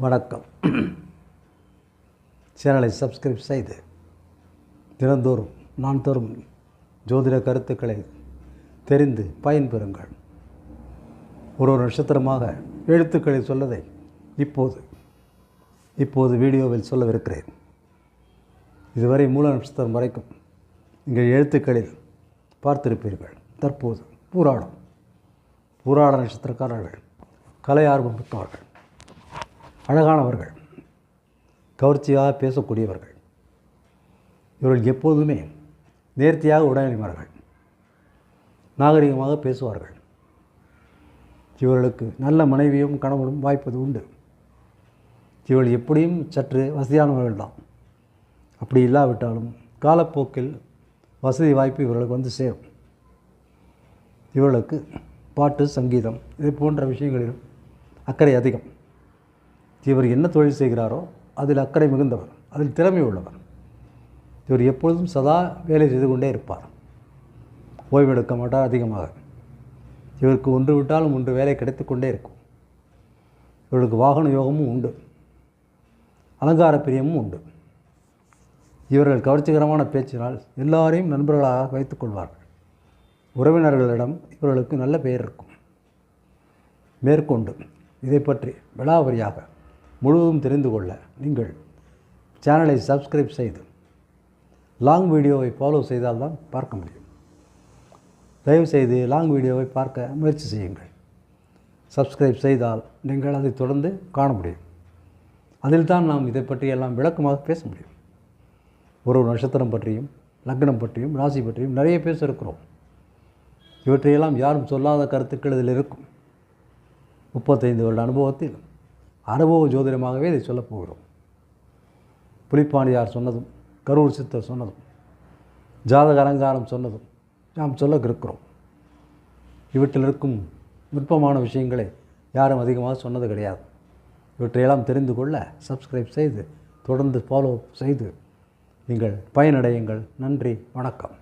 வணக்கம். சேனலை சப்ஸ்கிரைப் செய்து தினந்தோறும் நான் தரும் ஜோதிட கருத்துக்களை தெரிந்து பயன்பெறுங்கள். ஒரு நட்சத்திரமாக எழுத்துக்களை சொல்லதை இப்போது வீடியோவில் சொல்லவிருக்கிறேன். இதுவரை மூல நட்சத்திரம் வரைக்கும் நீங்கள் எழுத்துக்களில் பார்த்திருப்பீர்கள். தற்போது பூராட நட்சத்திரக்காரர்கள் கலை ஆர்வம் மிக்கவர்கள், அழகானவர்கள், கவர்ச்சியாக பேசக்கூடியவர்கள். இவர்கள் எப்போதுமே நேர்த்தியாக உடனடிமார்கள், நாகரிகமாக பேசுவார்கள். இவர்களுக்கு நல்ல மனைவியும் கணவனும் வாய்ப்பது உண்டு. இவர்கள் எப்படியும் சற்று வசதியானவர்கள் தான். அப்படி இல்லாவிட்டாலும் காலப்போக்கில் வசதி வாய்ப்பு இவர்களுக்கு வந்து சேரும். இவர்களுக்கு பாட்டு, சங்கீதம் இது போன்ற விஷயங்களிலும் அக்கறை அதிகம். இவர் என்ன தொழில் செய்கிறாரோ அதில் அக்கறை மிகுந்தவர், அதில் திறமை உள்ளவர். இவர் எப்பொழுதும் சதா வேலை செய்து கொண்டே இருப்பார், ஓய்வெடுக்க மாட்டார் அதிகமாக. இவருக்கு ஒன்று விட்டாலும் ஒன்று வேலை கிடைத்து கொண்டே இருக்கும். இவருக்கு வாகன யோகமும் உண்டு, அலங்கார பிரியமும் உண்டு. இவர்கள் கவர்ச்சிகரமான பேச்சினால் எல்லாரையும் நண்பர்களாக வைத்துக் கொள்வார்கள். உறவினர்களிடம் இவர்களுக்கு நல்ல பெயர் இருக்கும். மேற்கொண்டு இதை பற்றி விலாவரியாக முழுவதும் தெரிந்து கொள்ள நீங்கள் சேனலை சப்ஸ்கிரைப் செய்து லாங் வீடியோவை ஃபாலோ செய்தால்தான் பார்க்க முடியும். தயவுசெய்து லாங் வீடியோவை பார்க்க முயற்சி செய்யுங்கள். சப்ஸ்கிரைப் செய்தால் நீங்கள் அதை தொடர்ந்து காண முடியும். அதில் தான் நாம் இதை பற்றியெல்லாம் விளக்கமாக பேச முடியும். ஒரு நட்சத்திரம் பற்றியும், லக்னம் பற்றியும், ராசி பற்றியும் நிறைய பேச இருக்கிறோம். இவற்றையெல்லாம் யாரும் சொல்லாத கருத்துக்கள் இதில் இருக்கும். 35 வருட அனுபவத்தில் அனுபவ ஜோதிடமாகவே இதை சொல்லப் போகிறோம். புலிப்பாண்டியார் சொன்னதும், கரூர் சித்தர் சொன்னதும், ஜாதக அலங்காரம் சொன்னதும் நாம் சொல்ல இருக்கிறோம். இவற்றில் இருக்கும் நுட்பமான விஷயங்களை யாரும் அதிகமாக சொன்னது கிடையாது. இவற்றையெல்லாம் தெரிந்து கொள்ள சப்ஸ்கிரைப் செய்து தொடர்ந்து ஃபாலோ செய்து நீங்கள் பயனடையுங்கள். நன்றி, வணக்கம்.